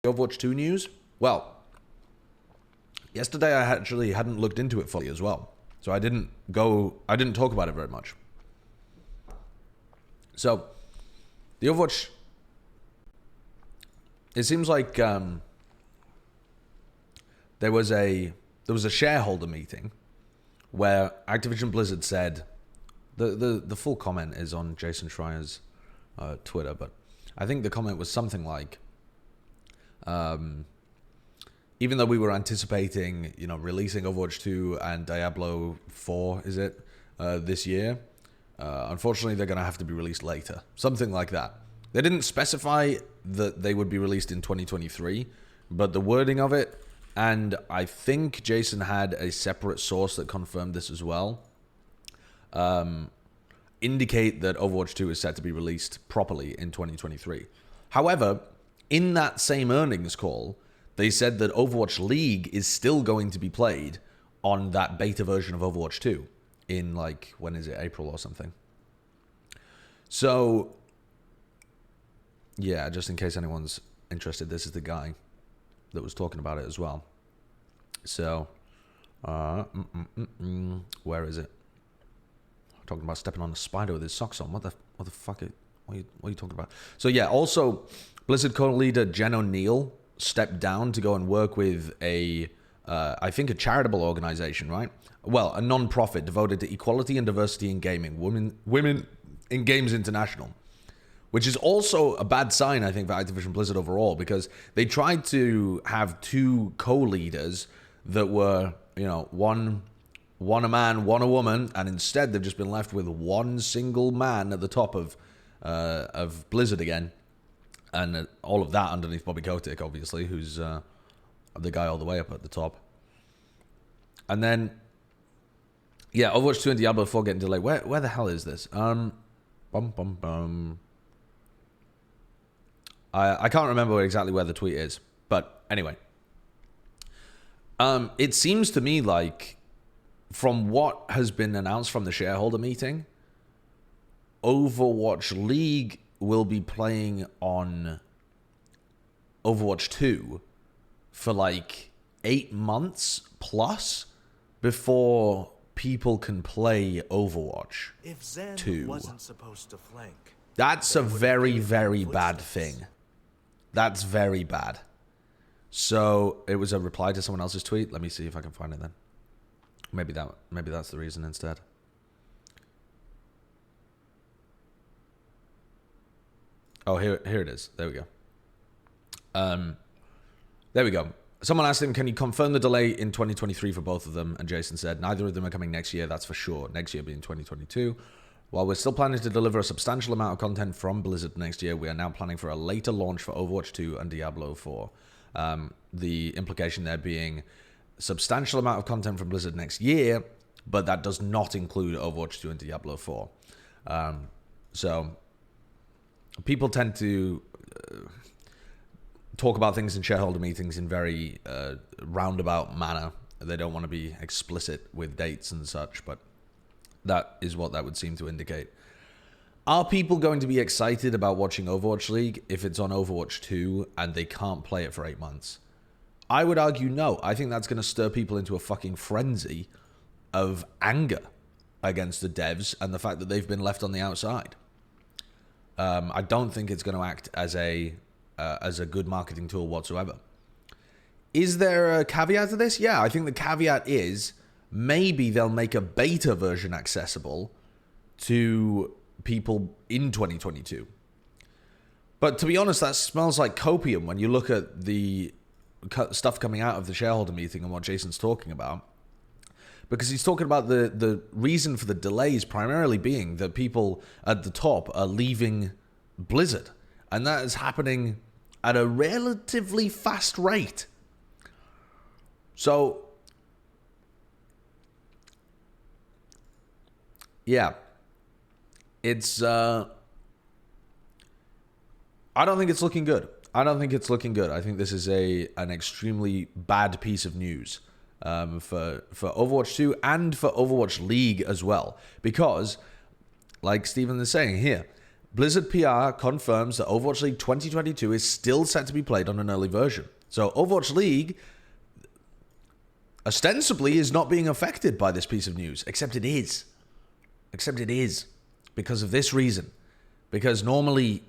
Overwatch 2 news? Well, yesterday I actually hadn't looked into it fully as well. So I didn't talk about it very much. So, the Overwatch, it seems like there was a shareholder meeting where Activision Blizzard said, the full comment is on Jason Schreier's Twitter, but I think the comment was something like, even though we were anticipating, releasing Overwatch 2 and Diablo 4, this year, unfortunately they're going to have to be released later. Something like that. They didn't specify that they would be released in 2023, but the wording of it, and I think Jason had a separate source that confirmed this as well, indicate that Overwatch 2 is set to be released properly in 2023. However, in that same earnings call, they said that Overwatch League is still going to be played on that beta version of Overwatch 2 in, when is it, April or something. So, yeah, just in case anyone's interested, this is the guy that was talking about it as well. So, where is it? Talking about stepping on a spider with his socks on. What the fuck? What are you talking about? So yeah, also Blizzard co-leader Jen O'Neill stepped down to go and work with I think a charitable organization, right? Well, a non-profit devoted to equality and diversity in gaming, Women in Games International, which is also a bad sign, I think, for Activision Blizzard overall, because they tried to have two co-leaders that were, one a man, one a woman, and instead they've just been left with one single man at the top of Blizzard again, and all of that underneath Bobby Kotick, obviously, who's the guy all the way up at the top. And then, yeah, Overwatch 2 and Diablo 4 getting delayed. Where the hell is this? I can't remember exactly where the tweet is, but anyway, it seems to me like, from what has been announced from the shareholder meeting, Overwatch League will be playing on Overwatch 2 for 8 months plus before people can play Overwatch 2. Wasn't supposed to flank. That's a very, very bad thing. That's very bad. So it was a reply to someone else's tweet. Let me see if I can find it then. Maybe that's the reason instead. Oh, here it is. There we go. There we go. Someone asked him, can you confirm the delay in 2023 for both of them? And Jason said, neither of them are coming next year, that's for sure. Next year being 2022. While we're still planning to deliver a substantial amount of content from Blizzard next year, we are now planning for a later launch for Overwatch 2 and Diablo 4. The implication there being substantial amount of content from Blizzard next year, but that does not include Overwatch 2 and Diablo 4. So people tend to talk about things in shareholder meetings in very roundabout manner. They don't want to be explicit with dates and such, but that is what that would seem to indicate. Are people going to be excited about watching Overwatch League if it's on Overwatch 2 and they can't play it for 8 months? I would argue no. I think that's going to stir people into a fucking frenzy of anger against the devs and the fact that they've been left on the outside. I don't think it's going to act as a good marketing tool whatsoever. Is there a caveat to this? Yeah, I think the caveat is maybe they'll make a beta version accessible to people in 2022. But to be honest, that smells like copium when you look at the stuff coming out of the shareholder meeting and what Jason's talking about. Because he's talking about the reason for the delays primarily being that people at the top are leaving Blizzard. And that is happening at a relatively fast rate. So, yeah. It's, I don't think it's looking good. I think this is an extremely bad piece of news for Overwatch 2 and for Overwatch League as well. Because, like Steven is saying here, Blizzard PR confirms that Overwatch League 2022 is still set to be played on an early version. So Overwatch League ostensibly is not being affected by this piece of news, except it is. Except it is. Because of this reason. Because normally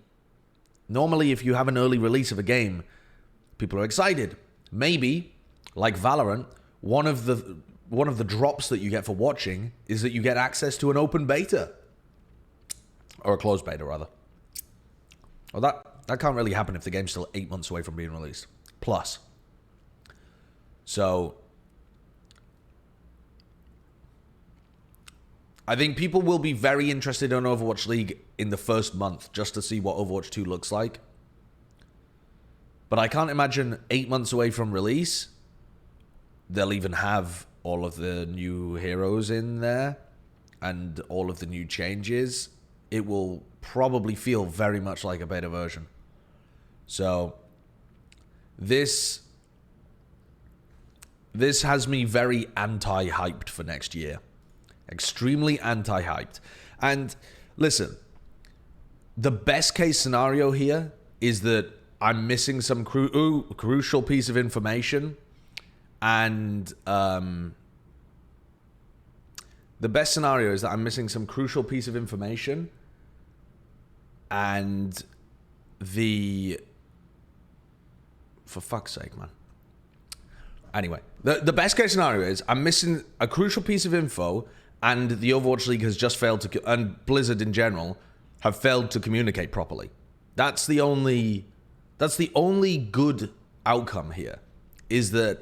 if you have an early release of a game, people are excited. Maybe, like Valorant, one of the drops that you get for watching is that you get access to an open beta. Or a closed beta, rather. Well, that can't really happen if the game's still 8 months away from being released. Plus. So, I think people will be very interested in Overwatch League in the first month just to see what Overwatch 2 looks like. But I can't imagine 8 months away from release, they'll even have all of the new heroes in there and all of the new changes. It will probably feel very much like a beta version. So, this has me very anti-hyped for next year. Extremely anti-hyped. And listen, the best case scenario here is that I'm missing some crucial piece of information. And the best scenario is that I'm missing some crucial piece of information. And for fuck's sake, man. Anyway, the best case scenario is I'm missing a crucial piece of info, and the Overwatch League has just failed to, and Blizzard in general have failed to communicate properly. That's the only good outcome here, is that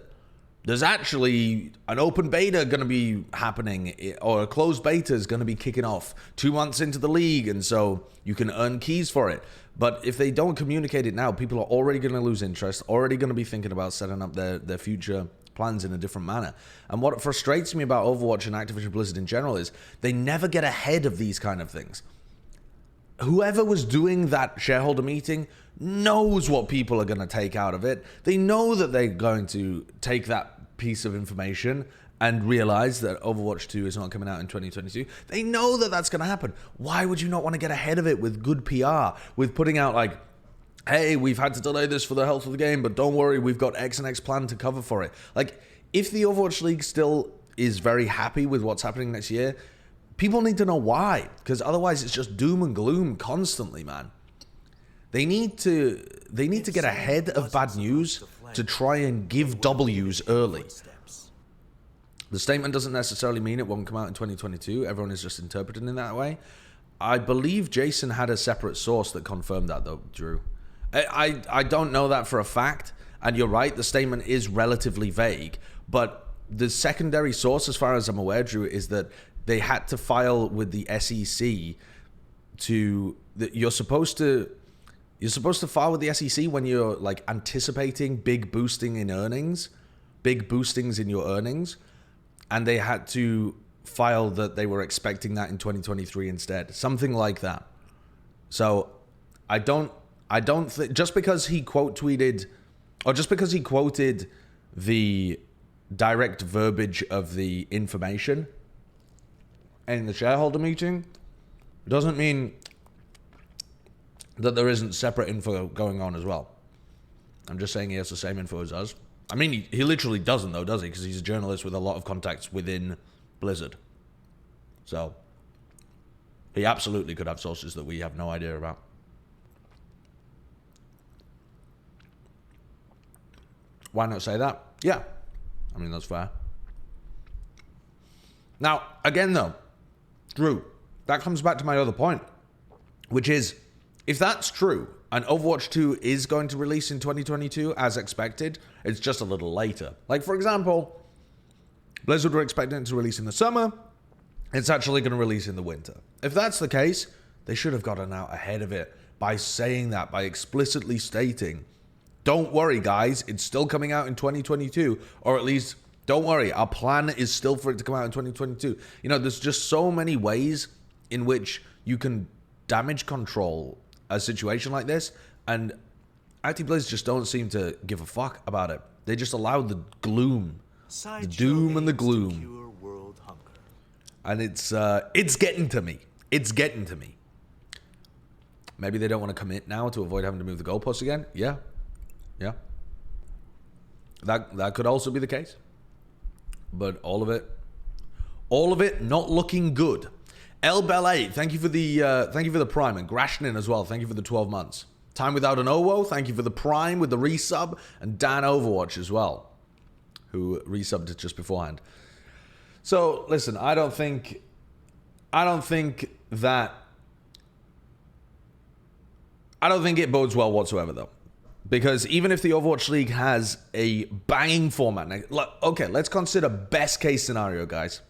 there's actually an open beta going to be happening, or a closed beta is going to be kicking off 2 months into the league, and so you can earn keys for it. But if they don't communicate it now, people are already going to lose interest, already going to be thinking about setting up their future plans in a different manner. And what frustrates me about Overwatch and Activision Blizzard in general is they never get ahead of these kind of things. Whoever was doing that shareholder meeting knows what people are going to take out of it. They know that they're going to take that piece of information and realize that Overwatch 2 is not coming out in 2022. They know that that's going to happen. Why would you not want to get ahead of it with good PR, with putting out like, hey, we've had to delay this for the health of the game, but don't worry, we've got X and X plan to cover for it. Like, if the Overwatch League still is very happy with what's happening next year, people need to know why, because otherwise it's just doom and gloom constantly, man. They need to get ahead of bad news to try and give W's early. The statement doesn't necessarily mean it won't come out in 2022. Everyone is just interpreting it that way. I believe Jason had a separate source that confirmed that, though, Drew. I don't know that for a fact, and you're right, the statement is relatively vague, but the secondary source, as far as I'm aware, Drew, is that they had to file with the SEC you're supposed to file with the SEC when you're like anticipating big boostings in your earnings, and they had to file that they were expecting that in 2023 instead, something like that. So I don't think just because he quoted the direct verbiage of the information in the shareholder meeting doesn't mean that there isn't separate info going on as well. I'm just saying he has the same info as us. I mean, he literally doesn't, though, does he? Because he's a journalist with a lot of contacts within Blizzard. So he absolutely could have sources that we have no idea about. Why not say that? Yeah. I mean, that's fair. Now, again, though, Drew, that comes back to my other point, which is, if that's true, and Overwatch 2 is going to release in 2022 as expected, it's just a little later. Like, for example, Blizzard were expecting it to release in the summer. It's actually going to release in the winter. If that's the case, they should have gotten out ahead of it by saying that, by explicitly stating, don't worry, guys, it's still coming out in 2022, or at least, don't worry, our plan is still for it to come out in 2022. You know, there's just so many ways in which you can damage control a situation like this, and Acti-Blizz just don't seem to give a fuck about it. They just allow the gloom, the doom and the gloom, and it's getting to me. It's getting to me. Maybe they don't want to commit now to avoid having to move the goalposts again. Yeah. That could also be the case. But all of it not looking good. El Bel-8, thank you for the prime, and Grashnin as well. Thank you for the 12 months. Time Without an Owo, thank you for the prime with the resub, and Dan Overwatch as well, who resubbed it just beforehand. So listen, I don't think it bodes well whatsoever, though. Because even if the Overwatch League has a banging format, okay, let's consider best case scenario, guys.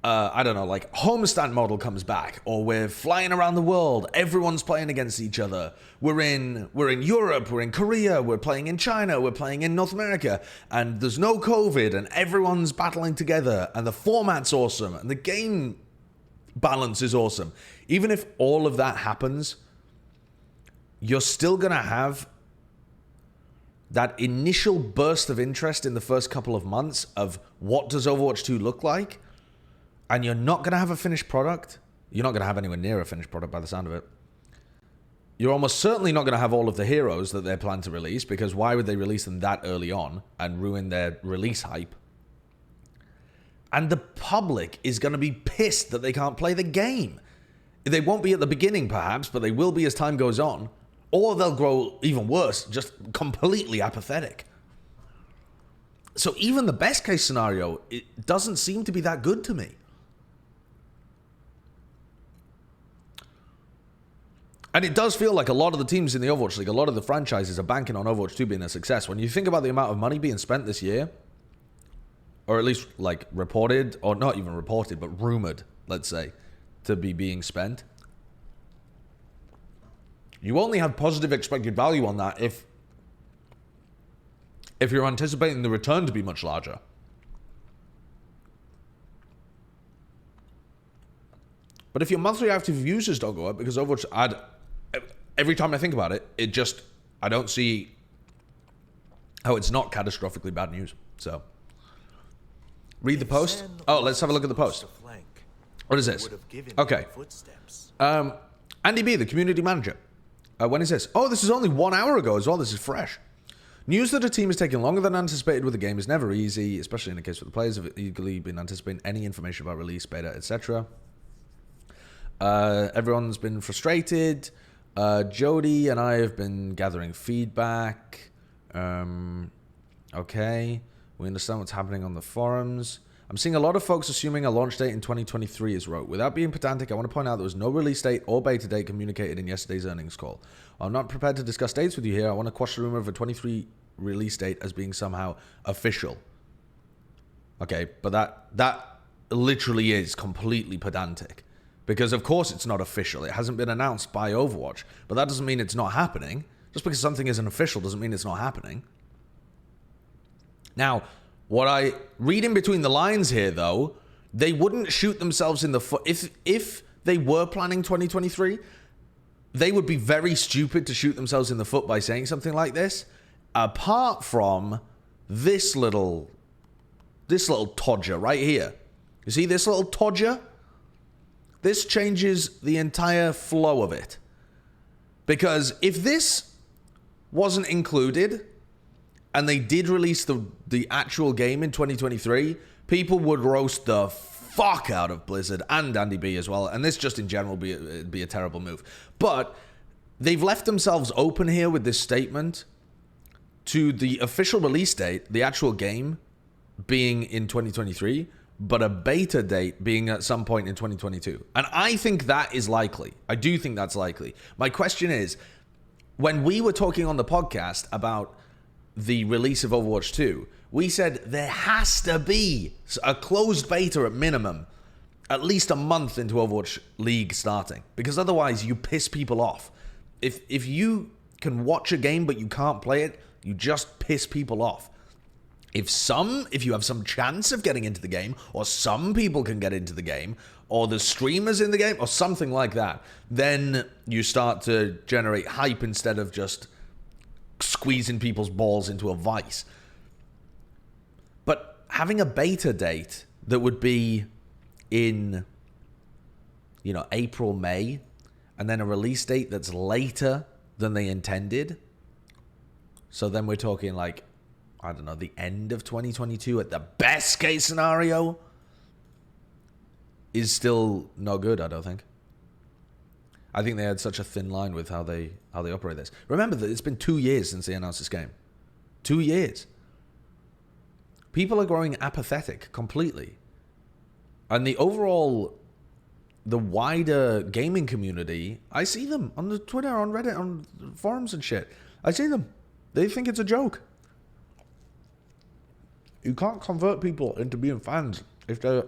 I don't know, like homestand model comes back, or we're flying around the world, everyone's playing against each other. We're in Europe, we're in Korea, we're playing in China, we're playing in North America, and there's no COVID, and everyone's battling together, and the format's awesome, and the game balance is awesome. Even if all of that happens, you're still going to have that initial burst of interest in the first couple of months of what does Overwatch 2 look like, and you're not going to have a finished product. You're not going to have anywhere near a finished product by the sound of it. You're almost certainly not going to have all of the heroes that they plan to release, because why would they release them that early on and ruin their release hype? And the public is going to be pissed that they can't play the game. They won't be at the beginning, perhaps, but they will be as time goes on. Or they'll grow even worse, just completely apathetic. So even the best case scenario, it doesn't seem to be that good to me. And it does feel like a lot of the teams in the Overwatch League, a lot of the franchises are banking on Overwatch 2 being a success. When you think about the amount of money being spent this year, or at least like reported, or not even reported, but rumored, let's say, to be being spent, you only have positive expected value on that if you're anticipating the return to be much larger. But if your monthly active users don't go up, because Overwatch, every time I think about it, I don't see how it's not catastrophically bad news. So, read the post. Oh, let's have a look at the post. What is this? Okay. Andy B, the community manager. When is this? Oh, this is only 1 hour ago as well. This is fresh. News that a team is taking longer than anticipated with the game is never easy, especially in the case where the players have eagerly been anticipating any information about release, beta, etc. Everyone's been frustrated. Jody and I have been gathering feedback. Okay. We understand what's happening on the forums. I'm seeing a lot of folks assuming a launch date in 2023 is wrote. Without being pedantic, I want to point out there was no release date or beta date communicated in yesterday's earnings call. While I'm not prepared to discuss dates with you here, I want to quash the rumor of a 23 release date as being somehow official. Okay, but that literally is completely pedantic. Because of course it's not official. It hasn't been announced by Overwatch. But that doesn't mean it's not happening. Just because something isn't official doesn't mean it's not happening. Now, what I read in between the lines here, though, they wouldn't shoot themselves in the foot. If they were planning 2023, they would be very stupid to shoot themselves in the foot by saying something like this. Apart from this little todger right here. You see this little todger? This changes the entire flow of it. Because if this wasn't included, and they did release the actual game in 2023, people would roast the fuck out of Blizzard and Andy B as well. And this just in general would be a terrible move. But they've left themselves open here with this statement to the official release date, the actual game being in 2023, but a beta date being at some point in 2022. And I think that is likely. I do think that's likely. My question is, when we were talking on the podcast about the release of Overwatch 2, we said there has to be a closed beta at minimum, at least a month into Overwatch League starting, because otherwise you piss people off. If you can watch a game but you can't play it, you just piss people off. If you have some chance of getting into the game, or some people can get into the game, or the streamers in the game, or something like that, then you start to generate hype instead of just squeezing people's balls into a vice. But having a beta date that would be in, April, May, and then a release date that's later than they intended. So then we're talking like, I don't know, the end of 2022 at the best case scenario is still not good, I don't think. I think they had such a thin line with how they operate this. Remember that it's been 2 years since they announced this game. 2 years. People are growing apathetic completely. And the wider gaming community, I see them on the Twitter, on Reddit, on forums and shit. I see them. They think it's a joke. You can't convert people into being fans if their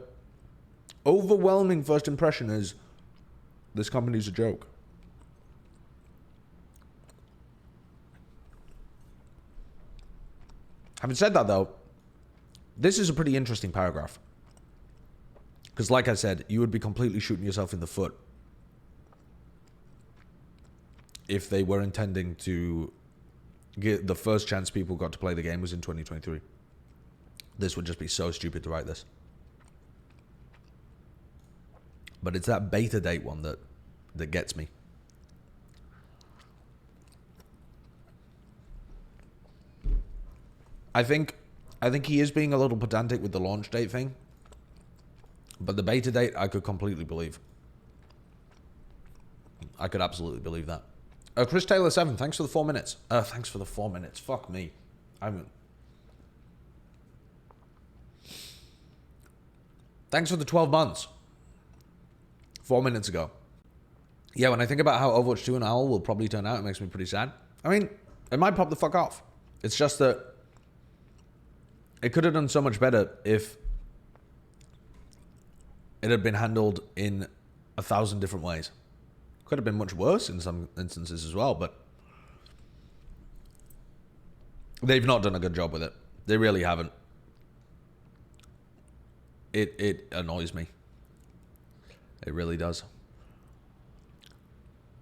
overwhelming first impression is this company's a joke. Having said that, though, this is a pretty interesting paragraph. Because like I said, you would be completely shooting yourself in the foot if they were intending to get the first chance people got to play the game was in 2023. This would just be so stupid to write this. But it's that beta date one that gets me. I think he is being a little pedantic with the launch date thing. But the beta date, I could completely believe. I could absolutely believe that. Chris Taylor 7, thanks for the 4 minutes. Thanks for the 4 minutes. Fuck me. Thanks for the 12 months. 4 minutes ago. Yeah, when I think about how Overwatch 2 and Owl will probably turn out, it makes me pretty sad. I mean, it might pop the fuck off. It's just that it could have done so much better if it had been handled in 1,000 different ways. Could have been much worse in some instances as well, but they've not done a good job with it. They really haven't. It annoys me. It really does.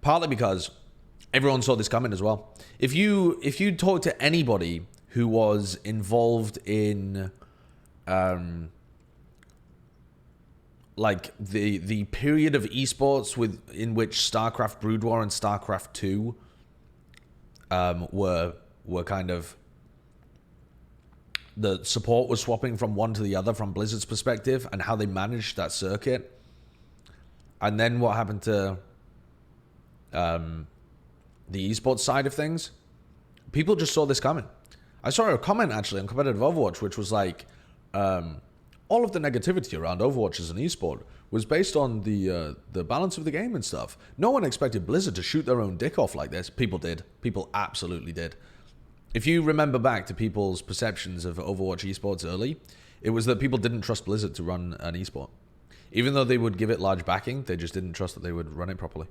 Partly because everyone saw this coming as well. If you talk to anybody who was involved in like the period of esports in which StarCraft Brood War and StarCraft 2 were kind of, the support was swapping from one to the other from Blizzard's perspective, and how they managed that circuit. And then what happened to the esports side of things, people just saw this coming. I saw a comment actually on competitive Overwatch, which was like, all of the negativity around Overwatch as an esport was based on the balance of the game and stuff. No one expected Blizzard to shoot their own dick off like this. People did. People absolutely did. If you remember back to people's perceptions of Overwatch esports early, it was that people didn't trust Blizzard to run an esport. Even though they would give it large backing, they just didn't trust that they would run it properly.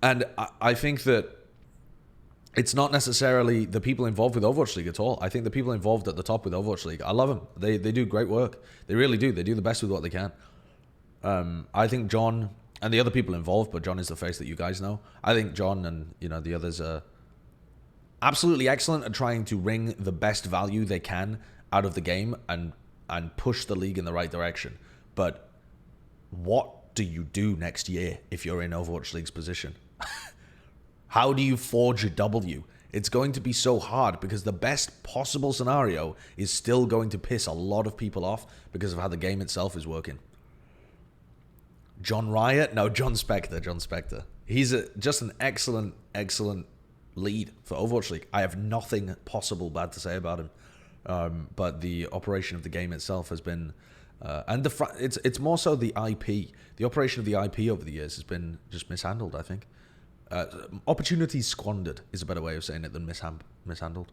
And I think that it's not necessarily the people involved with Overwatch League at all. I think the people involved at the top with Overwatch League, I love them. They do great work. They really do. They do the best with what they can. I think John and the other people involved, but John is the face that you guys know. I think John and the others are absolutely excellent at trying to wring the best value they can out of the game and push the league in the right direction. But what do you do next year if you're in Overwatch League's position? How do you forge a W? It's going to be so hard because the best possible scenario is still going to piss a lot of people off because of how the game itself is working. John Riot? No, John Spector. He's just an excellent lead for Overwatch League. I have nothing possible bad to say about him. But the operation of the game itself has been... it's more so the IP. The operation of the IP over the years has been just mishandled, I think. Opportunities squandered is a better way of saying it than mishandled.